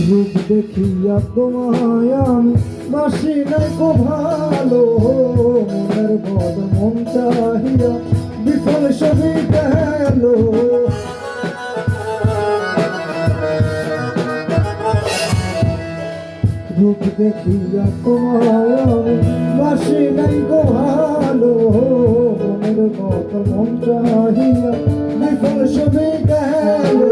রূপ দেখিয়া তোমায় আমি বাসি নাই কো ভালো, মনের বদ মন চাহিয়া বিফল সবই গেল। রূপ দেখিয়া তোমায় আমি বাসি নাই কো ভালো, মনের বদ মন চাহিয়া বিফল সবই গেল।